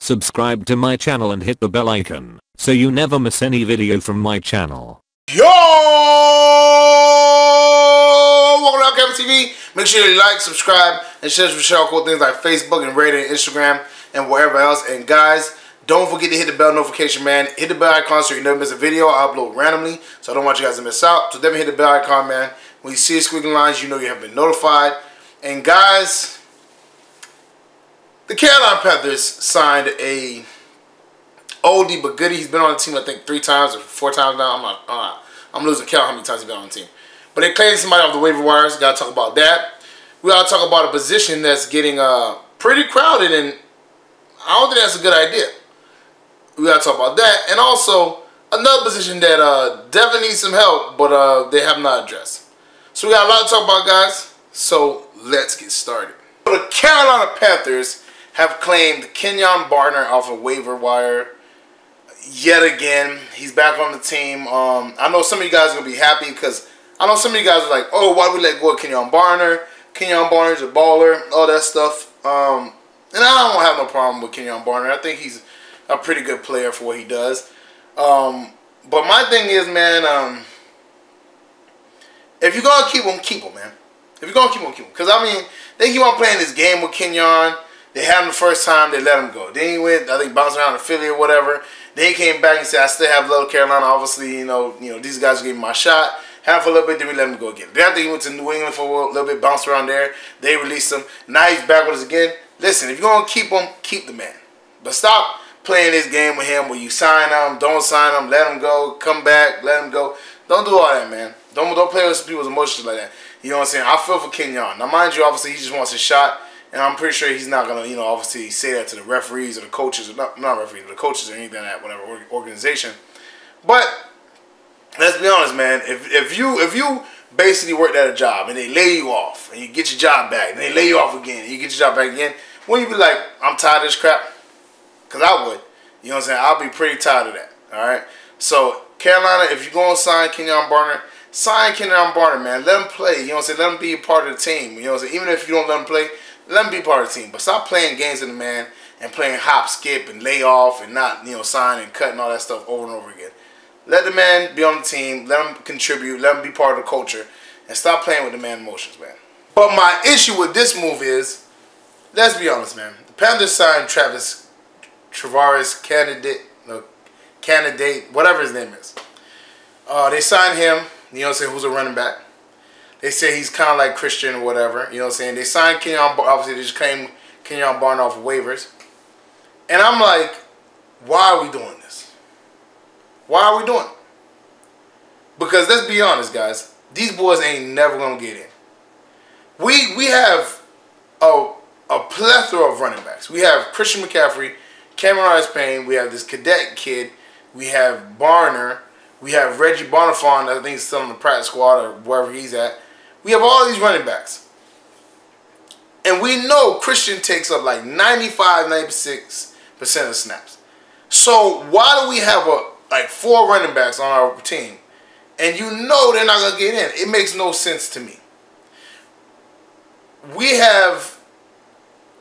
Subscribe to my channel and hit the bell icon so you never miss any video from my channel. Yo! Welcome to LCameraTV. Make sure you like, subscribe, and share cool things like Facebook and Reddit and Instagram and wherever else. And guys, don't forget to hit the bell notification, man. Hit the bell icon so you never miss a video. I upload randomly, so I don't want you guys to miss out. So definitely hit the bell icon, man. When you see the squiggly lines, you know you have been notified. And guys, the Carolina Panthers signed a oldie but goodie. He's been on the team, I think, 3 times or 4 times now. I'm losing count how many times he's been on the team. But they claimed somebody off the waiver wires. Got to talk about that. We got to talk about a position that's getting pretty crowded, and I don't think that's a good idea. We got to talk about that. And also, another position that definitely needs some help, but they have not addressed. So we got a lot to talk about, guys. So let's get started. The Carolina Panthers have claimed Kenjon off a waiver wire yet again. He's back on the team. I know some of you guys are going to be happy because I know some of you guys are like, oh, why we let go of Kenjon Barner? Kenjon Barner's a baller, all that stuff. And I don't have no problem with Kenjon Barner. I think he's a pretty good player for what he does. But my thing is, man, if you're going to keep him, man. If you're going to keep him, keep him. Because, I mean, they keep on playing this game with Kenjon. They had him the first time, they let him go. Then he went, I think, bounced around to Philly or whatever. Then he came back and said, I still have Little Carolina. Obviously, you know, these guys gave me my shot. Had him for a little bit, then we let him go again. Then after he went to New England for a little bit, bounced around there. They released him. Now he's back with us again. Listen, if you're going to keep him, keep the man. But stop playing this game with him where you sign him, don't sign him, let him go, come back, let him go. Don't do all that, man. Don't play with people's emotions like that. You know what I'm saying? I feel for Kenjon. Now, mind you, obviously, he just wants a shot. And I'm pretty sure he's not going to, obviously say that to the referees or the coaches, or not referees, but the coaches or anything like that, whatever organization. But let's be honest, man. If you basically worked at a job and they lay you off and you get your job back and they lay you off again and you get your job back again, wouldn't you be like, I'm tired of this crap? Because I would. You know what I'm saying? I'll be pretty tired of that. All right? So, Carolina, if you're going to sign Kenjon Barner, sign Kenjon Barner, man. Let him play. You know what I'm saying? Let him be a part of the team. You know what I'm saying? Even if you don't let him play, let him be part of the team. But stop playing games with the man and playing hop, skip, and lay off and not, sign and cut and all that stuff over and over again. Let the man be on the team. Let him contribute. Let him be part of the culture. And stop playing with the man's emotions, man. But my issue with this move is, let's be honest, man. The Panthers signed Travaris Cadet, whatever his name is. They signed him, you know what I'm saying, who's a running back. They say he's kind of like Christian or whatever, you know what I'm saying. They signed Kenjon, obviously they just claimed Kenjon Barner off of waivers. And I'm like, why are we doing this? Why are we doing it? Because let's be honest, guys, these boys ain't never going to get in. We have a plethora of running backs. We have Christian McCaffrey, Estime, we have this Cadet kid, we have Barner, we have Reggie Bonifant, I think he's still on the practice squad or wherever he's at. We have all these running backs. And we know Christian takes up like 95-96% of snaps. So why do we have like 4 running backs on our team and you know they're not going to get in? It makes no sense to me. We have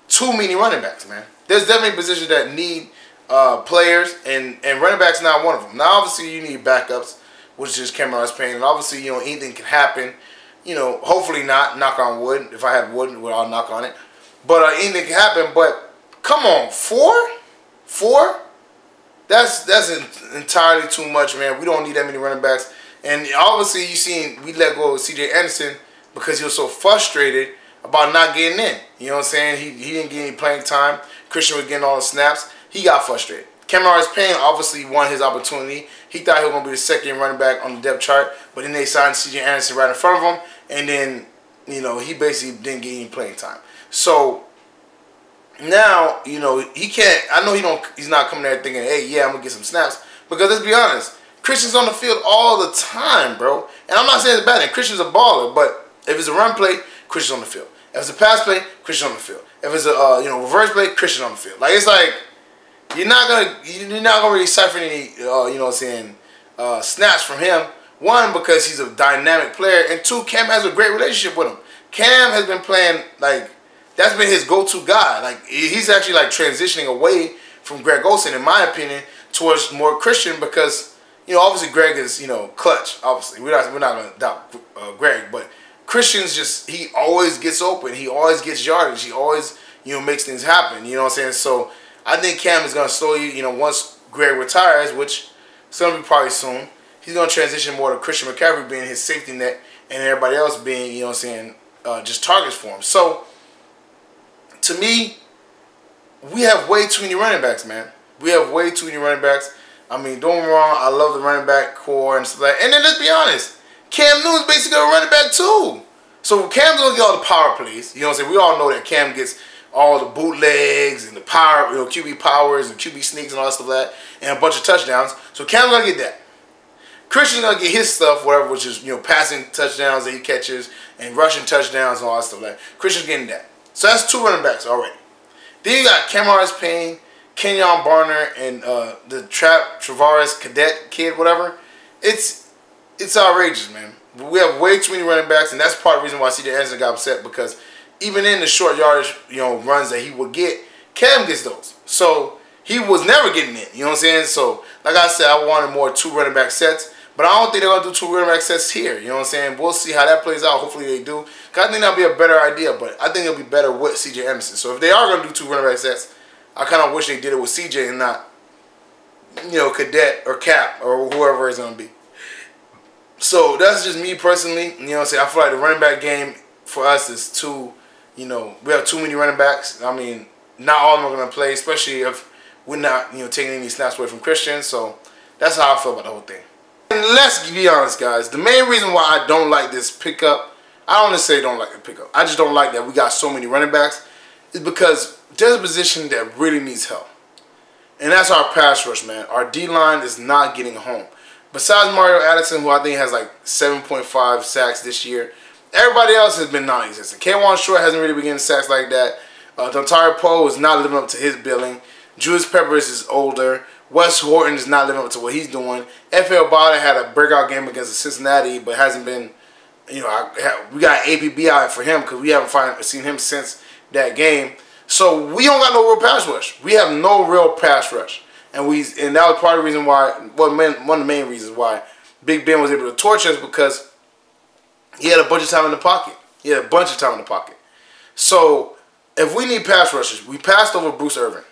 too many running backs, man. There's definitely positions that need players, and running back's not one of them. Now, obviously, you need backups, which is Travaris Cadet, and obviously, anything can happen. Hopefully not, knock on wood. If I had wood, I'll knock on it. But anything can happen, but come on, 4? 4? That's entirely too much, man. We don't need that many running backs. And obviously, you seen we let go of C.J. Anderson because he was so frustrated about not getting in. You know what I'm saying? He didn't get any playing time. Christian was getting all the snaps. He got frustrated. Travaris Cadet obviously won his opportunity. He thought he was going to be the second running back on the depth chart, but then they signed C.J. Anderson right in front of him, and then, he basically didn't get any playing time. So, now, he can't, I know he's not coming there thinking, hey, yeah, I'm going to get some snaps, because let's be honest, Christian's on the field all the time, bro. And I'm not saying it's bad thing. Christian's a baller, but if it's a run play, Christian's on the field. If it's a pass play, Christian's on the field. If it's a reverse play, Christian's on the field. Like, it's like you're not gonna really cipher any snaps from him. One, because he's a dynamic player, and 2, Cam has a great relationship with him. Cam has been playing, like, that's been his go-to guy. Like, he's actually like transitioning away from Greg Olsen, in my opinion, towards more Christian because, you know, obviously Greg is, you know, clutch. Obviously, we're not going to doubt Greg, but Christian's just, he always gets open. He always gets yardage. He always, you know, makes things happen. You know what I'm saying? So I think Cam is going to slowly, you know, once Greg retires, which is going to be probably soon, he's going to transition more to Christian McCaffrey being his safety net and everybody else being, you know what I'm saying, just targets for him. So to me, we have way too many running backs, man. We have way too many running backs. I mean, don't get me wrong, I love the running back core and stuff like that. And then let's be honest, Cam Newton's basically a running back too. So Cam's gonna get all the power plays. You know what I'm saying? We all know that Cam gets all the bootlegs and the power, you know, QB powers and QB sneaks and all that stuff like that, and a bunch of touchdowns. So Cam's gonna get that. Christian's gonna get his stuff, whatever, which is, you know, passing touchdowns that he catches and rushing touchdowns and all that stuff like that. Christian's getting that. So that's 2 running backs already. Then you got Travaris Payne, Kenjon Barner, and the Travaris Cadet kid, whatever. It's outrageous, man. We have way too many running backs, and that's part of the reason why C.J. Anderson got upset, because even in the short yardage, you know, runs that he would get, Cam gets those. So he was never getting it. You know what I'm saying? So like I said, I wanted more 2 running back sets, but I don't think they're gonna do 2 running back sets here. You know what I'm saying? We'll see how that plays out. Hopefully they do. Cause I think that'll be a better idea, but I think it'll be better with C.J. Anderson. So if they are gonna do 2 running back sets, I kind of wish they did it with C.J. and not, you know, Cadet or Cap or whoever it's gonna be. So that's just me personally. You know what I'm saying? I feel like the running back game for us is too, you know, we have too many running backs. I mean, not all of them are going to play, especially if we're not, you know, taking any snaps away from Christian. So that's how I feel about the whole thing. And let's be honest, guys. The main reason why I don't like this pickup, I don't necessarily don't like the pickup. I just don't like that we got so many running backs, is because there's a position that really needs help. And that's our pass rush, man. Our D-line is not getting home. Besides Mario Addison, who I think has like 7.5 sacks this year, everybody else has been non-existent. K'Wan Short hasn't really been getting sacks like that. Dontari Poe is not living up to his billing. Julius Peppers is older. Wes Horton is not living up to what he's doing. F.L. Bada had a breakout game against Cincinnati, but hasn't been, you know, we got APB out for him because we haven't seen him since that game. So we don't got no real pass rush. We have no real pass rush. And that was part of the reason why, one of the main reasons why Big Ben was able to torch us, because he had a bunch of time in the pocket. He had a bunch of time in the pocket. So if we need pass rushers, we passed over Bruce Irvin,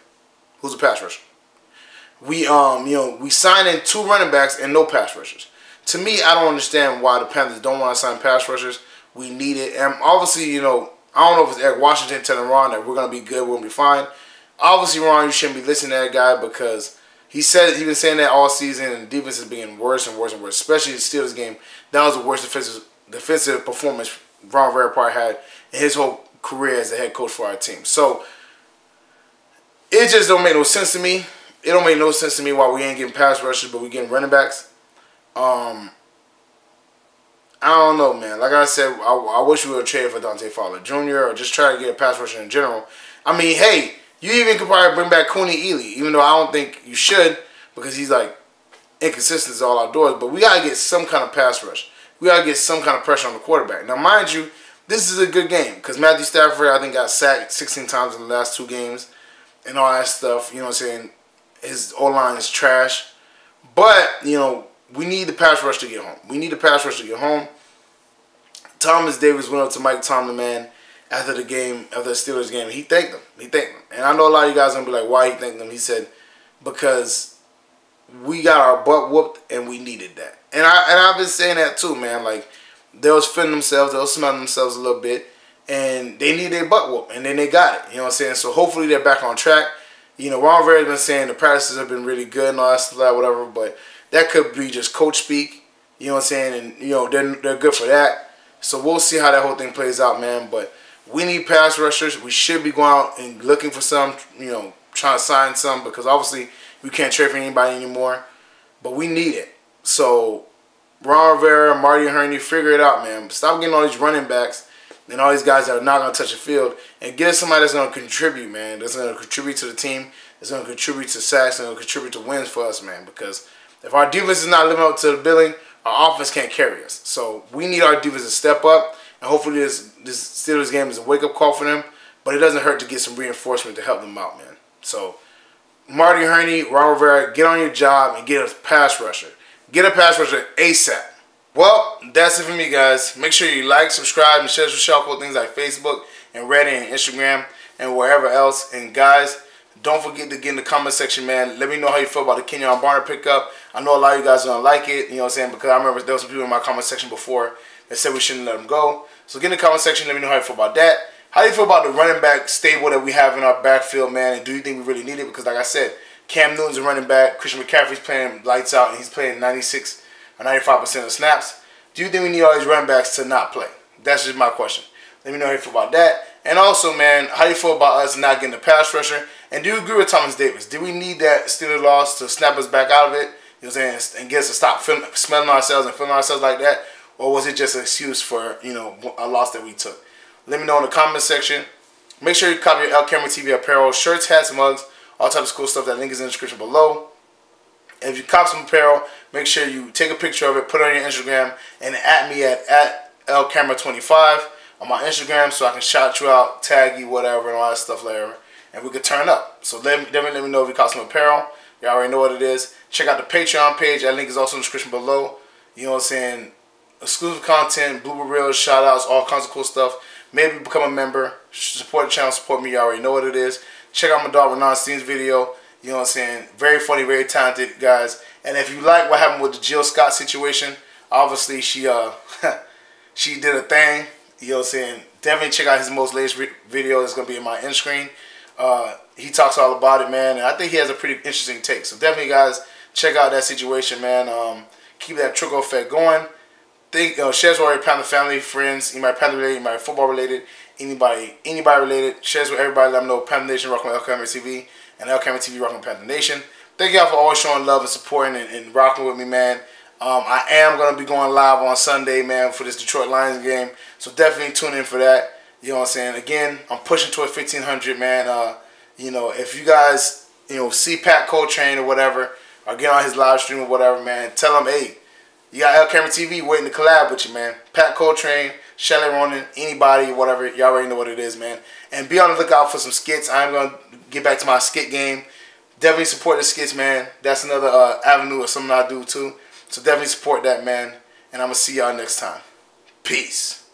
who's a pass rusher. We you know, we signed in 2 running backs and no pass rushers. To me, I don't understand why the Panthers don't want to sign pass rushers. We need it, and obviously, you know, I don't know if it's Eric Washington telling Ron that we're gonna be good, we're gonna be fine. Obviously, Ron, you shouldn't be listening to that guy, because he's been saying that all season, and the defense is being worse and worse and worse. Especially the Steelers game, that was the worst defensive performance Ron Rivera probably had in his whole career as the head coach for our team. So it just don't make no sense to me. It don't make no sense to me why we ain't getting pass rushers, but we getting running backs. I don't know, man. Like I said, I wish we would have traded for Dante Fowler Jr. or just try to get a pass rusher in general. I mean, hey. You even could probably bring back Cooney Ely, even though I don't think you should, because he's like inconsistent as all outdoors. But we gotta get some kind of pass rush. We gotta get some kind of pressure on the quarterback. Now, mind you, this is a good game because Matthew Stafford, I think, got sacked 16 times in the last 2 games and all that stuff. You know what I'm saying? His O-line is trash. But, you know, we need the pass rush to get home. We need the pass rush to get home. Thomas Davis went up to Mike Tomlin, man, after the game, after the Steelers game. He thanked them. He thanked them. And I know a lot of you guys are going to be like, why he thanked them? He said, because we got our butt whooped and we needed that. And I've been saying that too, man. Like, they was feeling themselves. They was smelling themselves a little bit. And they needed their butt whooped. And then they got it. You know what I'm saying? So hopefully they're back on track. You know, Ron Rivera's been saying the practices have been really good and all that stuff, whatever. But that could be just coach speak. You know what I'm saying? And, you know, they're good for that. So we'll see how that whole thing plays out, man. But we need pass rushers. We should be going out and looking for some, you know, trying to sign some, because obviously we can't trade for anybody anymore. But we need it. So Ron Rivera, Marty Herney, figure it out, man. Stop getting all these running backs and all these guys that are not going to touch the field, and get somebody that's going to contribute, man. That's going to contribute to the team. That's going to contribute to sacks. And going to contribute to wins for us, man. Because if our defense is not living up to the billing, our offense can't carry us. So we need our defense to step up. And hopefully this Steelers game is a wake-up call for them. But it doesn't hurt to get some reinforcement to help them out, man. So Marty Herney, Ron Rivera, get on your job and get a pass rusher. Get a pass rusher ASAP. Well, that's it for me, guys. Make sure you like, subscribe, and share some cool things like Facebook and Reddit and Instagram and wherever else. And guys, don't forget to get in the comment section, man. Let me know how you feel about the Kenjon Barner pickup. I know a lot of you guys don't like it, you know what I'm saying, because I remember there was some people in my comment section before that said we shouldn't let him go. So get in the comment section, let me know how you feel about that. How do you feel about the running back stable that we have in our backfield, man? And do you think we really need it? Because like I said, Cam Newton's a running back. Christian McCaffrey's playing lights out, and he's playing 96 or 95% of snaps. Do you think we need all these running backs to not play? That's just my question. Let me know how you feel about that. And also, man, how do you feel about us not getting a pass rusher? And do you agree with Thomas Davis? Do we need that Steelers loss to snap us back out of it? You know what I'm saying? And get us to stop smelling ourselves and feeling ourselves like that? Or was it just an excuse for, you know, a loss that we took? Let me know in the comment section. Make sure you copy your LCameraTV apparel, shirts, hats, mugs, all types of cool stuff. That link is in the description below. And if you cop some apparel, make sure you take a picture of it, put it on your Instagram, and at me at LCamera25 on my Instagram so I can shout you out, tag you, whatever, and all that stuff later. And we could turn up. So let me know if you caught some apparel. You already know what it is. Check out the Patreon page. That link is also in the description below. You know what I'm saying? Exclusive content, blooper reels, shout outs, all kinds of cool stuff. Maybe become a member. Support the channel, support me. You already know what it is. Check out my dog Renan's video. You know what I'm saying? Very funny, very talented, guys. And if you like what happened with the Jill Scott situation, obviously she she did a thing. You know what I'm saying? Definitely check out his most latest video. It's going to be in my end screen. He talks all about it, man. And I think he has a pretty interesting take. So definitely, guys, check out that situation, man. Keep that trickle effect going. Share this with your Panther family, friends, anybody Panther related, anybody football related, anybody related. Share this with everybody. Let them know Panther Nation rocking with LCameraTV and LCameraTV rocking with Panther Nation. Thank y'all for always showing love and supporting and rocking with me, man. I am going to be going live on Sunday, man, for this Detroit Lions game. So definitely tune in for that. You know what I'm saying? Again, I'm pushing towards 1,500, man. You know, if you guys, you know, see Pat Coltrane or whatever, or get on his live stream or whatever, man, tell him, hey, you got LCameraTV waiting to collab with you, man. Pat Coltrane, Shelly Ronan, anybody, whatever. Y'all already know what it is, man. And be on the lookout for some skits. I'm going to get back to my skit game. Definitely support the skits, man. That's another avenue of something I do, too. So definitely support that, man. And I'm going to see y'all next time. Peace.